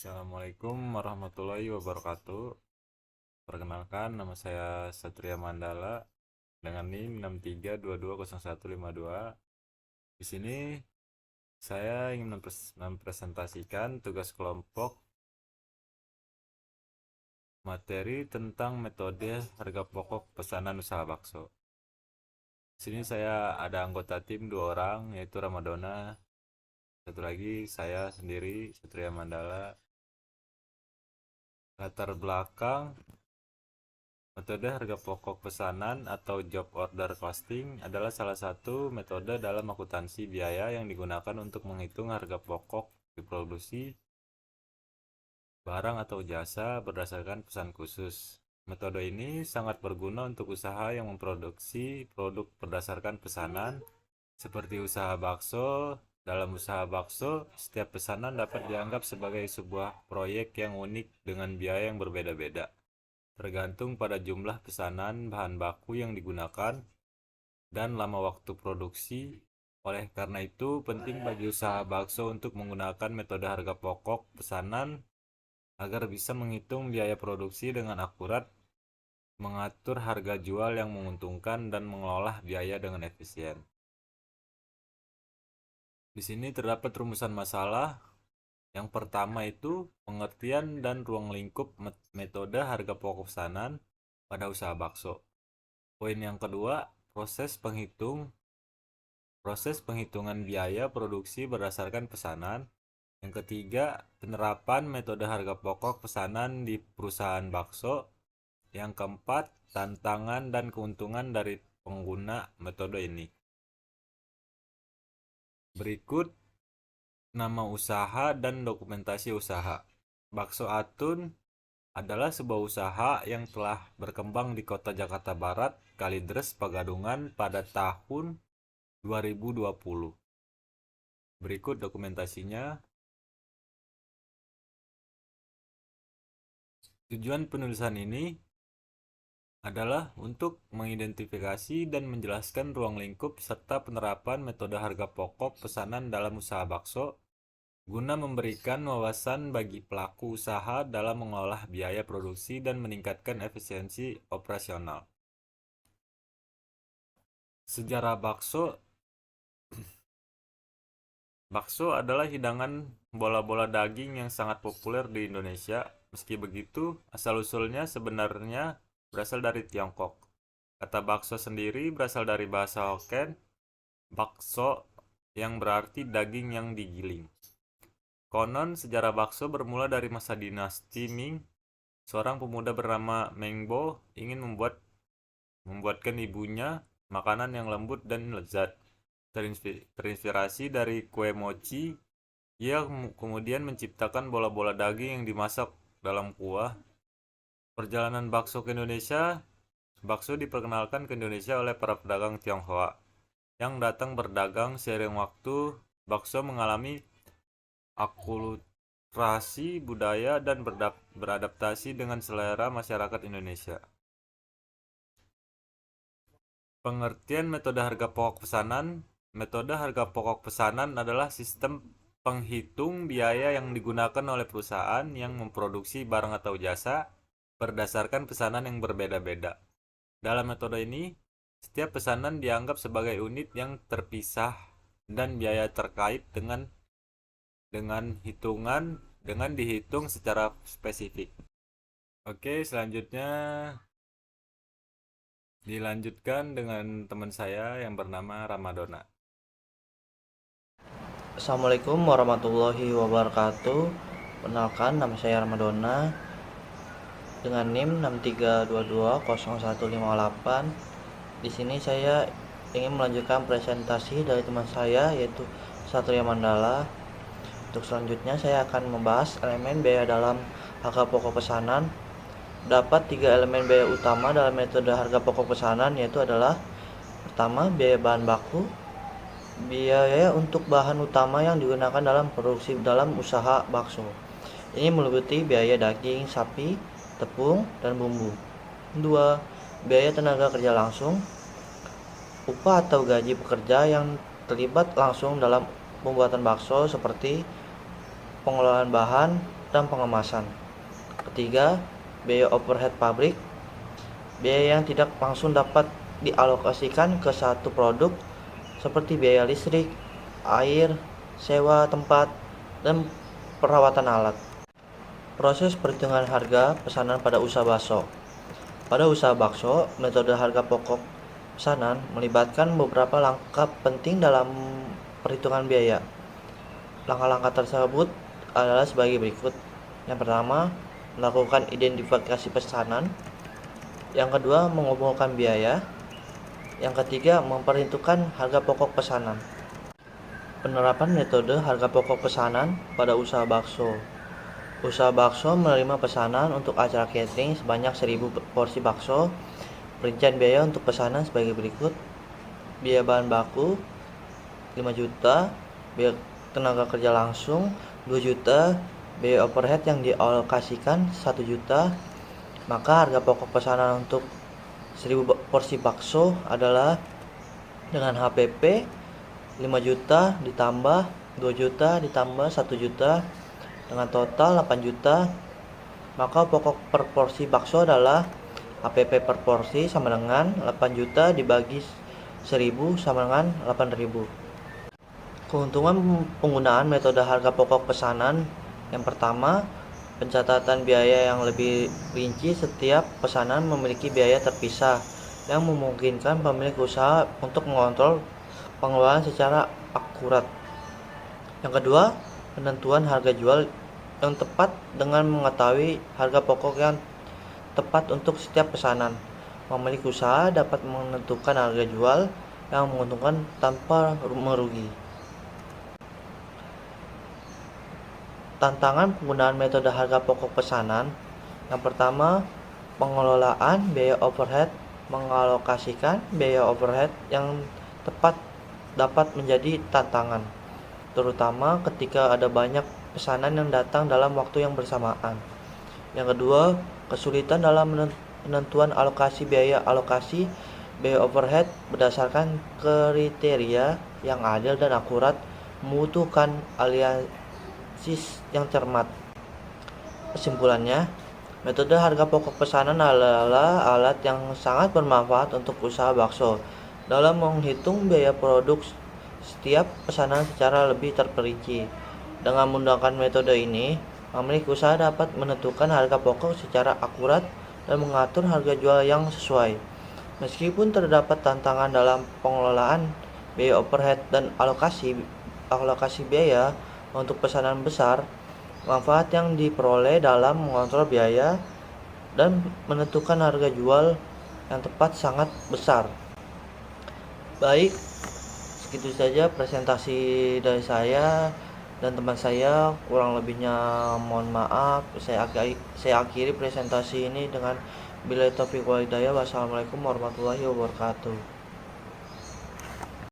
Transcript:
Assalamualaikum warahmatullahi wabarakatuh. Perkenalkan, nama saya Satria Mandala dengan NIM 63220152. Di sini saya ingin mempresentasikan tugas kelompok materi tentang metode harga pokok pesanan usaha bakso. Di sini saya ada anggota tim 2 orang, yaitu Ramadona. Satu lagi saya sendiri, Satria Mandala. Latar belakang metode harga pokok pesanan atau job order costing adalah salah satu metode dalam akuntansi biaya yang digunakan untuk menghitung harga pokok diproduksi barang atau jasa berdasarkan pesan khusus. Metode ini sangat berguna untuk usaha yang memproduksi produk berdasarkan pesanan, seperti usaha bakso. Dalam usaha bakso, setiap pesanan dapat dianggap sebagai sebuah proyek yang unik dengan biaya yang berbeda-beda, tergantung pada jumlah pesanan bahan baku yang digunakan dan lama waktu produksi. Oleh karena itu, penting bagi usaha bakso untuk menggunakan metode harga pokok pesanan agar bisa menghitung biaya produksi dengan akurat, mengatur harga jual yang menguntungkan, dan mengelola biaya dengan efisien. Di sini terdapat rumusan masalah. Yang pertama itu pengertian dan ruang lingkup metode harga pokok pesanan pada usaha bakso. Poin yang kedua, proses penghitungan biaya produksi berdasarkan pesanan. Yang ketiga, penerapan metode harga pokok pesanan di perusahaan bakso. Yang keempat, tantangan dan keuntungan dari pengguna metode ini. Berikut nama usaha dan dokumentasi usaha. Bakso Atun adalah sebuah usaha yang telah berkembang di kota Jakarta Barat, Kalideres, Pegadungan pada tahun 2020. Berikut dokumentasinya. Tujuan penulisan ini adalah untuk mengidentifikasi dan menjelaskan ruang lingkup serta penerapan metode harga pokok pesanan dalam usaha bakso guna memberikan wawasan bagi pelaku usaha dalam mengolah biaya produksi dan meningkatkan efisiensi operasional. Sejarah bakso. Bakso adalah hidangan bola-bola daging yang sangat populer di Indonesia. Meski begitu, asal-usulnya sebenarnya berasal dari Tiongkok. Kata bakso sendiri berasal dari bahasa Hokkien, bakso, yang berarti daging yang digiling. Konon, sejarah bakso bermula dari masa dinasti Ming. Seorang pemuda bernama Meng Bo ingin membuatkan ibunya makanan yang lembut dan lezat. Terinspirasi dari kue mochi, ia kemudian menciptakan bola-bola daging yang dimasak dalam kuah. Perjalanan bakso ke Indonesia. Bakso diperkenalkan ke Indonesia oleh para pedagang Tionghoa yang datang berdagang. Seiring waktu, bakso mengalami akulturasi budaya dan beradaptasi dengan selera masyarakat Indonesia. Pengertian metode harga pokok pesanan. Metode harga pokok pesanan adalah sistem penghitung biaya yang digunakan oleh perusahaan yang memproduksi barang atau jasa berdasarkan pesanan yang berbeda-beda. Dalam metode ini, setiap pesanan dianggap sebagai unit yang terpisah dan biaya terkait dengan dihitung secara spesifik. Oke, selanjutnya dilanjutkan dengan teman saya yang bernama Ramadona. Assalamualaikum warahmatullahi wabarakatuh. Perkenalkan, nama saya Ramadona dengan NIM 63220158. Di sini saya ingin melanjutkan presentasi dari teman saya, yaitu Satria Mandala. Untuk selanjutnya saya akan membahas elemen biaya dalam harga pokok pesanan. Dapat 3 elemen biaya utama dalam metode harga pokok pesanan, yaitu adalah pertama, biaya bahan baku. Biaya untuk bahan utama yang digunakan dalam produksi dalam usaha bakso. Ini meliputi biaya daging sapi, tepung, dan bumbu. 2. Biaya tenaga kerja langsung. Upah atau gaji pekerja yang terlibat langsung dalam pembuatan bakso, seperti pengelolaan bahan, dan pengemasan. Ketiga, biaya overhead pabrik, biaya yang tidak langsung dapat dialokasikan ke satu produk seperti biaya listrik, air, sewa tempat, dan perawatan alat. Proses perhitungan harga pesanan pada usaha bakso. Pada usaha bakso, metode harga pokok pesanan melibatkan beberapa langkah penting dalam perhitungan biaya. Langkah-langkah tersebut adalah sebagai berikut. Yang pertama, melakukan identifikasi pesanan. Yang kedua, mengumpulkan biaya. Yang ketiga, memperhitungkan harga pokok pesanan. Penerapan metode harga pokok pesanan pada usaha bakso. Usaha bakso menerima pesanan untuk acara catering sebanyak 1000 porsi bakso. Rincian biaya untuk pesanan sebagai berikut. Biaya bahan baku 5 juta, biaya tenaga kerja langsung 2 juta, biaya overhead yang dialokasikan 1 juta. Maka harga pokok pesanan untuk 1000 porsi bakso adalah dengan HPP 5 juta ditambah 2 juta ditambah 1 juta dengan total 8 juta. Maka pokok per porsi bakso adalah HPP per porsi sama dengan 8 juta dibagi 1000 sama dengan 8.000. Keuntungan penggunaan metode harga pokok pesanan. Yang pertama, pencatatan biaya yang lebih rinci. Setiap pesanan memiliki biaya terpisah yang memungkinkan pemilik usaha untuk mengontrol pengeluaran secara akurat. Yang kedua, penentuan harga jual yang tepat dengan mengetahui harga pokok yang tepat untuk setiap pesanan. Pemilik usaha dapat menentukan harga jual yang menguntungkan tanpa merugi. Tantangan penggunaan metode harga pokok pesanan. Yang pertama, pengelolaan biaya overhead. Mengalokasikan biaya overhead yang tepat dapat menjadi tantangan, terutama ketika ada banyak pesanan yang datang dalam waktu yang bersamaan. Yang kedua, kesulitan dalam penentuan alokasi biaya. Alokasi biaya overhead berdasarkan kriteria yang adil dan akurat membutuhkan analisis yang cermat. Kesimpulannya, metode harga pokok pesanan adalah alat yang sangat bermanfaat untuk usaha bakso dalam menghitung biaya produk setiap pesanan secara lebih terperinci. Dengan menggunakan metode ini, pemilik usaha dapat menentukan harga pokok secara akurat dan mengatur harga jual yang sesuai. Meskipun terdapat tantangan dalam pengelolaan biaya overhead dan alokasi biaya untuk pesanan besar, manfaat yang diperoleh dalam mengontrol biaya dan menentukan harga jual yang tepat sangat besar. Baik, segitu saja presentasi dari saya dan teman saya. Kurang lebihnya mohon maaf. Saya akhiri presentasi ini dengan billahi taufiq wal hidayah. Wassalamualaikum warahmatullahi wabarakatuh.